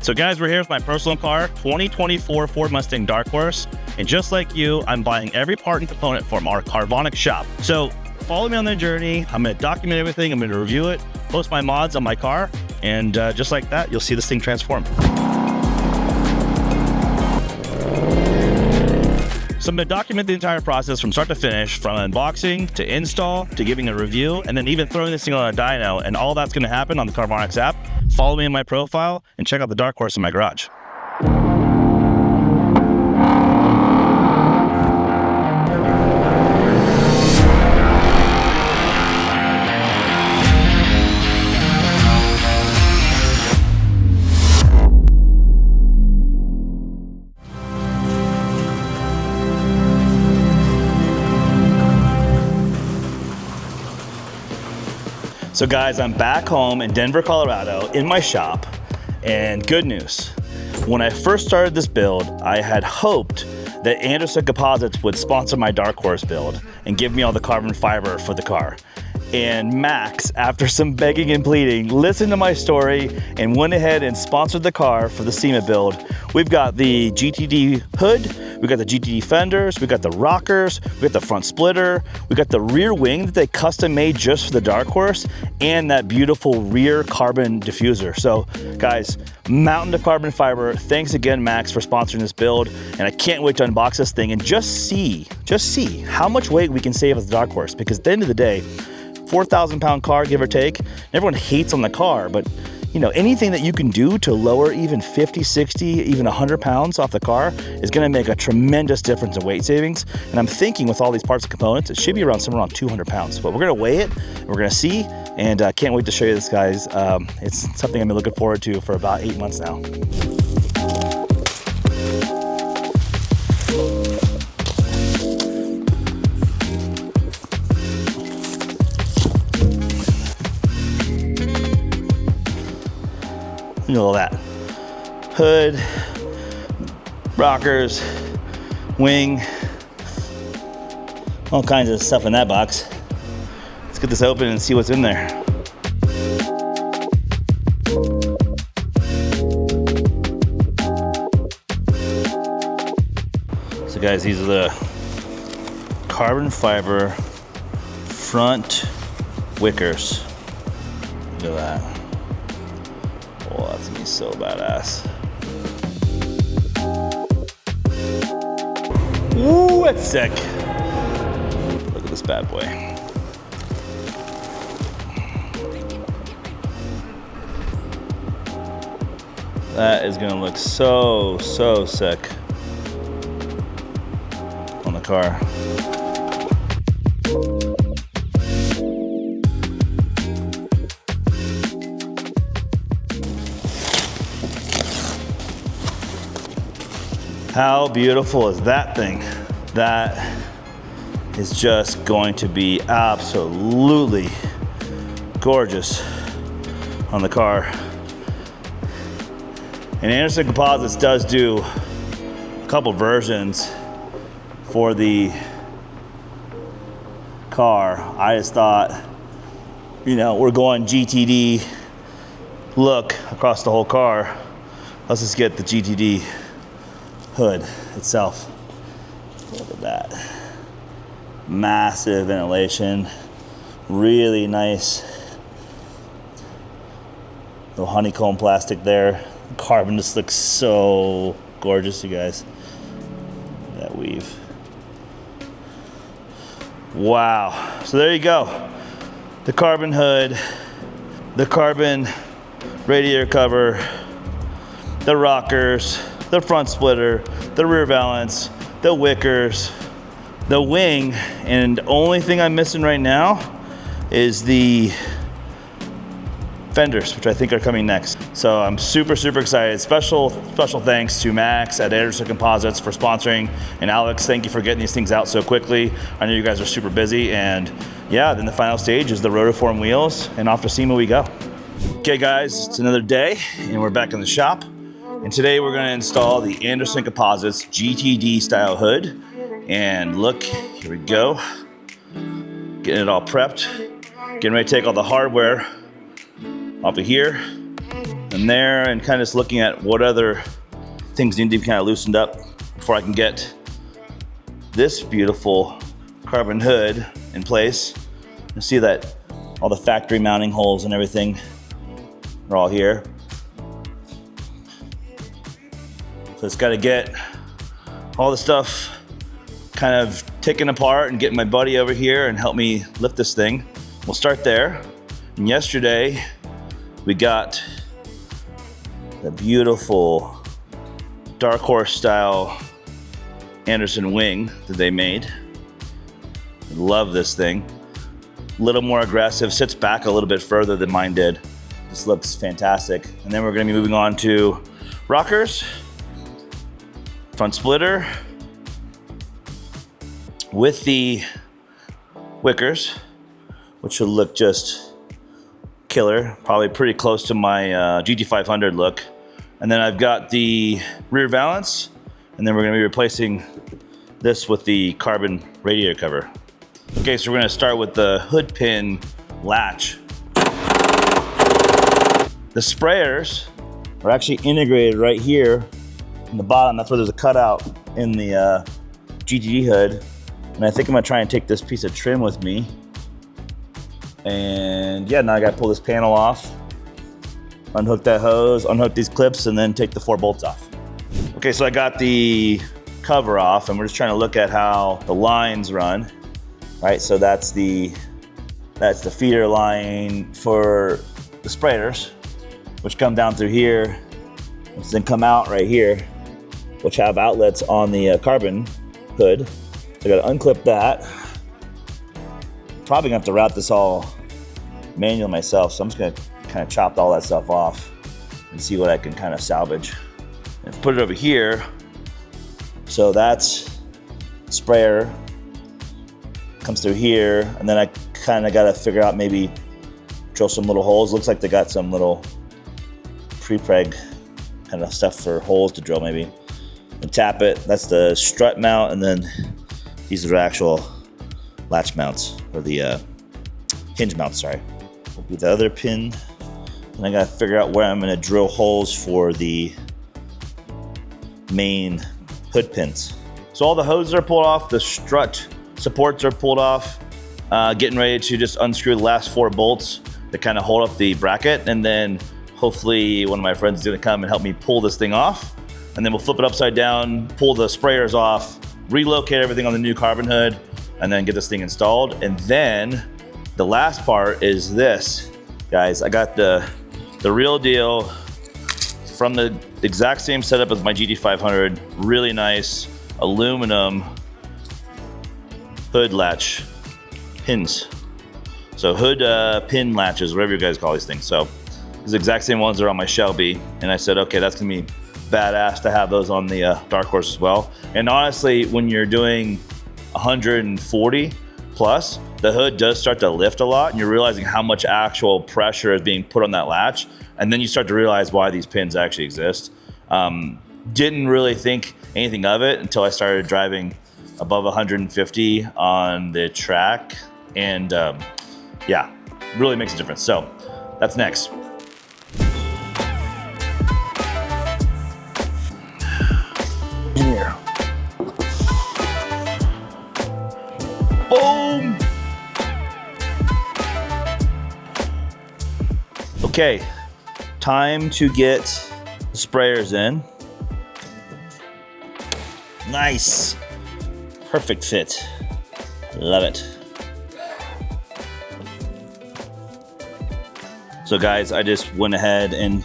So guys, we're here with my personal car, 2024 Ford Mustang Dark Horse. And just like you, I'm buying every part and component from our Carvonics shop. So follow me on the journey. I'm gonna document everything. I'm gonna review it, post my mods on my car. And just like that, you'll see this thing transform. So I'm gonna document the entire process from start to finish, from unboxing to install to giving a review, and then even throwing this thing on a dyno, and all that's gonna happen on the Carvonics app. Follow me in my profile and check out the Dark Horse in my garage. So guys, I'm back home in Denver, Colorado in my shop, and good news. When I first started this build, I had hoped that Anderson Composites would sponsor my Dark Horse build and give me all the carbon fiber for the car. And Max, after some begging and pleading, listened to my story and went ahead and sponsored the car for the SEMA build. We've got the GTD hood, we got the GTD fenders, we got the rockers, we got the front splitter, we got the rear wing that they custom made just for the Dark Horse, and that beautiful rear carbon diffuser. So guys, mountain of carbon fiber. Thanks again, Max, for sponsoring this build. And I can't wait to unbox this thing and just see how much weight we can save with the Dark Horse, because at the end of the day, 4,000 pound car, give or take. Everyone hates on the car, but you know, anything that you can do to lower even 50, 60, even 100 pounds off the car is gonna make a tremendous difference in weight savings. And I'm thinking with all these parts and components, it should be around somewhere around 200 pounds. But we're gonna weigh it, we're gonna see, and I can't wait to show you this, guys. It's something I've been looking forward to for about 8 months now. Look at all that. Hood, rockers, wing, all kinds of stuff in that box. Let's get this open and see what's in there. So guys, these are the carbon fiber front wickers. Look at that. Oh, that's gonna be so badass. Ooh, that's sick. Look at this bad boy. That is gonna look so sick on the car. How beautiful is that thing? That is just going to be absolutely gorgeous on the car. And Anderson Composites does do a couple versions for the car. I just thought, you know, we're going GTD look across the whole car. Let's just get the GTD hood itself. Look at that. Massive ventilation. Really nice. Little honeycomb plastic there. Carbon just looks so gorgeous, you guys. That weave. Wow. So there you go. The carbon hood, the carbon radiator cover, the rockers, the front splitter, the rear valance, the wickers, the wing, and the only thing I'm missing right now is the fenders, which I think are coming next. So I'm super excited. Special thanks to Max at Anderson Composites for sponsoring, and Alex, thank you for getting these things out so quickly. I know you guys are super busy, and yeah, then the final stage is the rotiform wheels, and off to SEMA we go. Okay guys, it's another day, and we're back in the shop. And today we're gonna install the Anderson Composites GTD-style hood. And look, here we go. Getting it all prepped. Getting ready to take all the hardware off of here. and there, and kind of just looking at what other things need to be kind of loosened up before I can get this beautiful carbon hood in place. You see that all the factory mounting holes and everything are all here. So it's got to get all the stuff kind of taken apart and get my buddy over here and help me lift this thing. We'll start there. And yesterday we got the beautiful Dark Horse style Anderson wing that they made. I love this thing. A little more aggressive, sits back a little bit further than mine did. This looks fantastic. And then we're gonna be moving on to rockers, front splitter with the wickers, which should look just killer, probably pretty close to my GT500 look. And then I've got the rear valance, and then we're gonna be replacing this with the carbon radiator cover. Okay, so we're gonna start with the hood pin latch. The sprayers are actually integrated right here in the bottom. That's where there's a cutout in the GTD hood. And I think I'm gonna try and take this piece of trim with me. And yeah, now I gotta pull this panel off, unhook that hose, unhook these clips, and then take the 4 bolts off. Okay, so I got the cover off, and we're just trying to look at how the lines run, right? So that's the feeder line for the sprayers, which come down through here, which then come out right here, which have outlets on the carbon hood. So I gotta unclip that. Probably gonna have to route this all manual myself, so I'm just gonna kind of chop all that stuff off and see what I can kind of salvage. And put it over here. So that's sprayer, comes through here, and then I kind of gotta figure out, maybe drill some little holes. Looks like they got some little pre-preg kind of stuff for holes to drill maybe. And tap it, that's the strut mount, and then these are actual latch mounts, or the hinge mounts, sorry. Will be the other pin. And I gotta figure out where I'm gonna drill holes for the main hood pins. So all the hoses are pulled off, the strut supports are pulled off, getting ready to just unscrew the last 4 bolts that kind of hold up the bracket, and then hopefully one of my friends is gonna come and help me pull this thing off, and then we'll flip it upside down, pull the sprayers off, relocate everything on the new carbon hood, and then get this thing installed. And then the last part is this, guys. I got the real deal from the exact same setup as my GT500, really nice aluminum hood latch pins. So hood pin latches, whatever you guys call these things. So these exact same ones are on my Shelby, and I said, okay, that's gonna be badass to have those on the Dark Horse as well. And honestly, when you're doing 140 plus, the hood does start to lift a lot, and you're realizing how much actual pressure is being put on that latch, and then you start to realize why these pins actually exist. Didn't really think anything of it until I started driving above 150 on the track, and yeah, really makes a difference. So that's next. In here. Boom! Okay, time to get the sprayers in. Nice, perfect fit, love it. So guys, I just went ahead and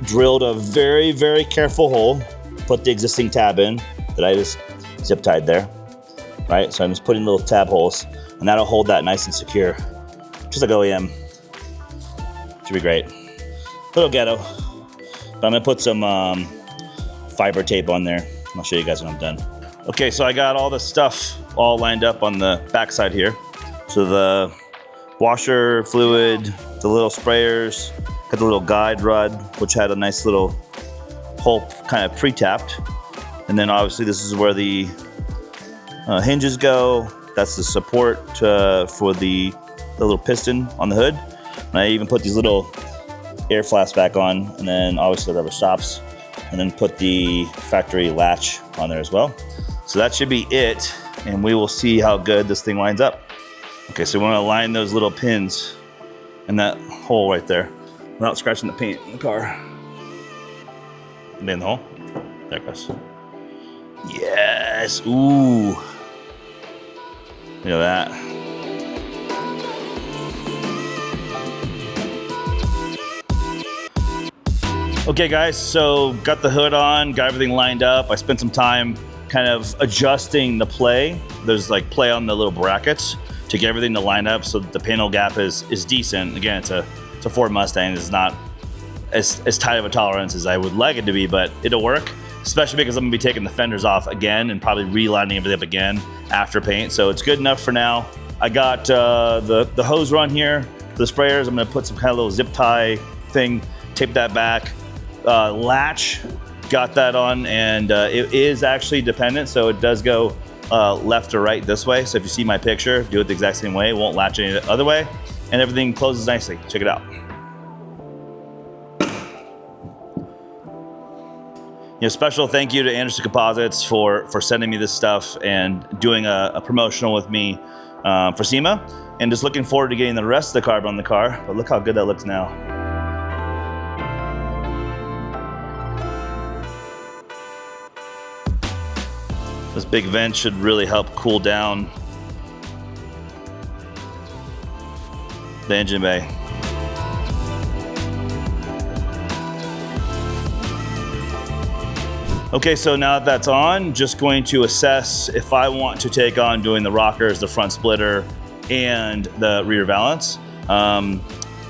drilled a very, very careful hole, put the existing tab in that I just zip tied there, right? So I'm just putting little tab holes, and that'll hold that nice and secure, just like OEM. Should be great. Little ghetto, but I'm gonna put some fiber tape on there. I'll show you guys when I'm done. Okay, so I got all the stuff all lined up on the backside here. So the washer fluid, the little sprayers, got the little guide rod, which had a nice little hole kind of pre-tapped. And then obviously this is where the hinges go. That's the support for the little piston on the hood. And I even put these little air flaps back on, and then obviously the rubber stops, and then put the factory latch on there as well. So that should be it, and we will see how good this thing lines up. Okay, so we want to line those little pins in that hole right there without scratching the paint in the car. And in the hole. There it goes. Yes. Ooh. Look at that. Okay, guys, so got the hood on, got everything lined up. I spent some time kind of adjusting the play. There's like play on the little brackets to get everything to line up so that the panel gap is decent. Again, it's a Ford Mustang. It's not as tight of a tolerance as I would like it to be, but it'll work, especially because I'm gonna be taking the fenders off again and probably relining everything up again after paint. So it's good enough for now. I got the hose run here for the sprayers. I'm gonna put some kind of little zip tie thing, tape that back. Latch, got that on, and it is actually dependent, so it does go left or right this way. So if you see my picture, do it the exact same way. It won't latch any other way, and everything closes nicely. Check it out. Special thank you to Anderson Composites for sending me this stuff and doing a promotional with me for SEMA, and just looking forward to getting the rest of the carbon on the car. But look how good that looks now. This big vent should really help cool down the engine bay. Okay, so now that that's on, just going to assess if I want to take on doing the rockers, the front splitter, and the rear valance.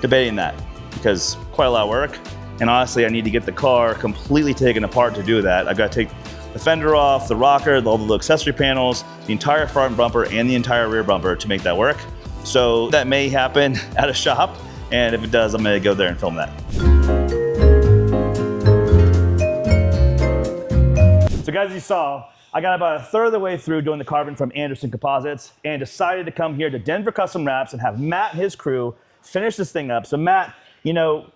Debating that, because quite a lot of work. And honestly, I need to get the car completely taken apart to do that. I've got to take the fender off, the rocker, all the little accessory panels, the entire front bumper, and the entire rear bumper to make that work. So that may happen at a shop, and if it does, I'm gonna go there and film that. So guys, as you saw, I got about a third of the way through doing the carbon from Anderson Composites and decided to come here to Denver Custom Wraps and have Matt and his crew finish this thing up. So Matt,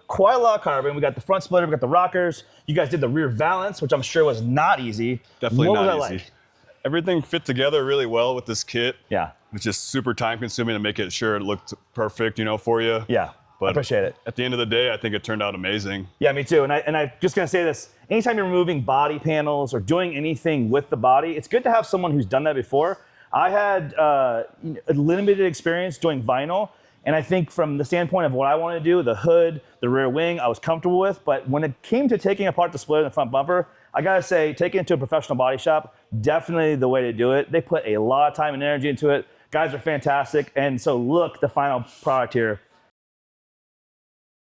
quite a lot of carbon. We got the front splitter, we got the rockers. You guys did the rear valance, which I'm sure was not easy. Definitely what not was that easy. Like? Everything fit together really well with this kit. Yeah. It's just super time consuming to make it sure it looked perfect, for you. Yeah, but I appreciate it. At the end of the day, I think it turned out amazing. Yeah, me too. And I'm just gonna say this, anytime you're removing body panels or doing anything with the body, it's good to have someone who's done that before. I had a limited experience doing vinyl, and I think from the standpoint of what I want to do, the hood, the rear wing, I was comfortable with. But when it came to taking apart the splitter and the front bumper, I gotta say, taking it to a professional body shop, definitely the way to do it. They put a lot of time and energy into it. Guys are fantastic. And so look, the final product here.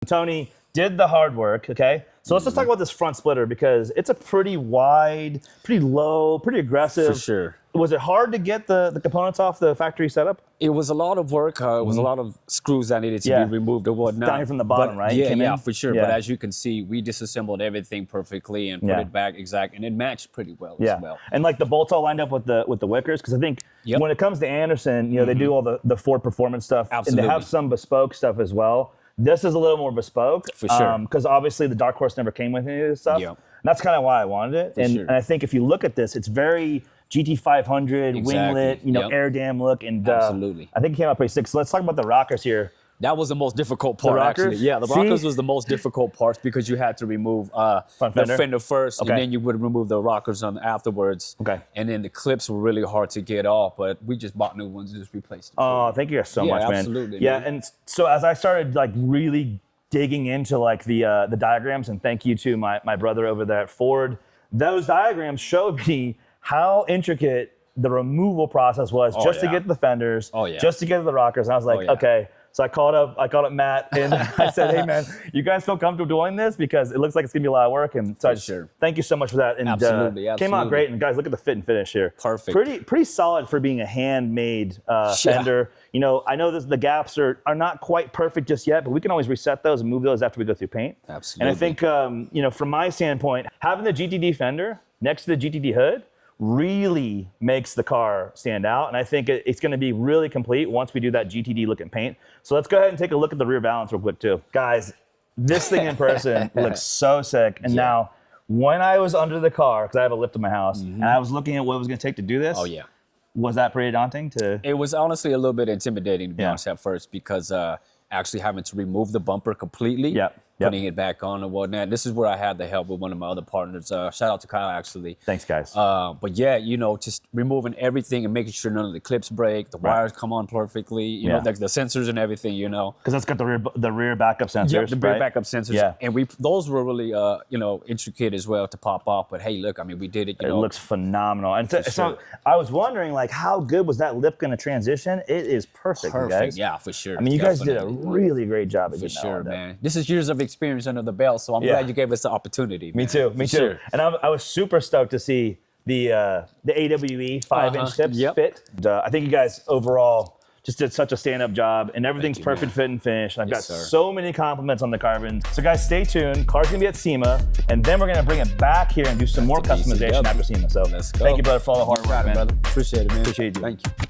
Tony did the hard work, okay? So let's just talk about this front splitter, because it's a pretty wide, pretty low, pretty aggressive. For sure. Was it hard to get the components off the factory setup? It was a lot of work. It was a lot of screws that needed to be removed or whatnot. Down here from the bottom, right? Yeah, for sure. Yeah. But as you can see, we disassembled everything perfectly and put it back exact, and it matched pretty well as well. And like the bolts all lined up with the wickers, because I think when it comes to Anderson, they do all the Ford performance stuff. Absolutely. And they have some bespoke stuff as well. This is a little more bespoke. For sure. Because obviously the Dark Horse never came with any of this stuff. Yep. And that's kind of why I wanted it. And I think if you look at this, it's very GT500, winglet, air dam look. And Absolutely. I think it came out pretty sick. So let's talk about the rockers here. That was the most difficult part, actually. Yeah, the rockers was the most difficult part because you had to remove the fender first, and then you would remove the rockers on afterwards. Okay. And then the clips were really hard to get off, but we just bought new ones and just replaced them. Oh, thank you guys so much, man. Absolutely. Yeah, and so as I started really digging into the diagrams, and thank you to my brother over there at Ford, those diagrams showed me how intricate the removal process was just to get the fenders, just to get the rockers. And I was like, okay. So I called up Matt and I said, hey man, you guys feel comfortable doing this? Because it looks like it's gonna be a lot of work. And so thank you so much for that. And absolutely. Came out great. And guys, look at the fit and finish here. Perfect. Pretty solid for being a handmade fender. I know the gaps are not quite perfect just yet, but we can always reset those and move those after we go through paint. Absolutely. And I think, from my standpoint, having the GTD fender next to the GTD hood really makes the car stand out. And I think it's gonna be really complete once we do that GTD looking paint. So let's go ahead and take a look at the rear valance real quick too. Guys, this thing in person looks so sick. And now, when I was under the car, because I have a lift in my house, and I was looking at what it was going to take to do this. Oh yeah. Was that pretty daunting to? It was honestly a little bit intimidating to be honest at first, because actually having to remove the bumper completely, putting it back on and whatnot. This is where I had the help with one of my other partners. Shout out to Kyle, actually. Thanks, guys. But yeah, you know, just removing everything and making sure none of the clips break, the wires come on perfectly, you know, like the sensors and everything, you know. Because that's got the rear backup sensors, Yeah, the rear backup sensors. Yeah. And those were really, you know, intricate as well to pop off. But hey, look, I mean, we did it, you know. It looks phenomenal. And so I was wondering, like, how good was that lip going to transition? It is perfect, you guys. Yeah, for sure. I mean, you guys did a really great job of For sure, man. This is years of experience under the belt, so I'm glad you gave us the opportunity. Me too. Sure. And I was super stoked to see the AWE 5-inch tips fit. I think you guys overall just did such a stand-up job, and everything's perfect fit and finish. And I've got so many compliments on the carbon. So guys, stay tuned. Car's gonna be at SEMA, and then we're gonna bring it back here and do some more customization after SEMA. So let's go. Thank you, brother, for all the hard work, man. Brother. Appreciate it, man. Appreciate you. Thank you.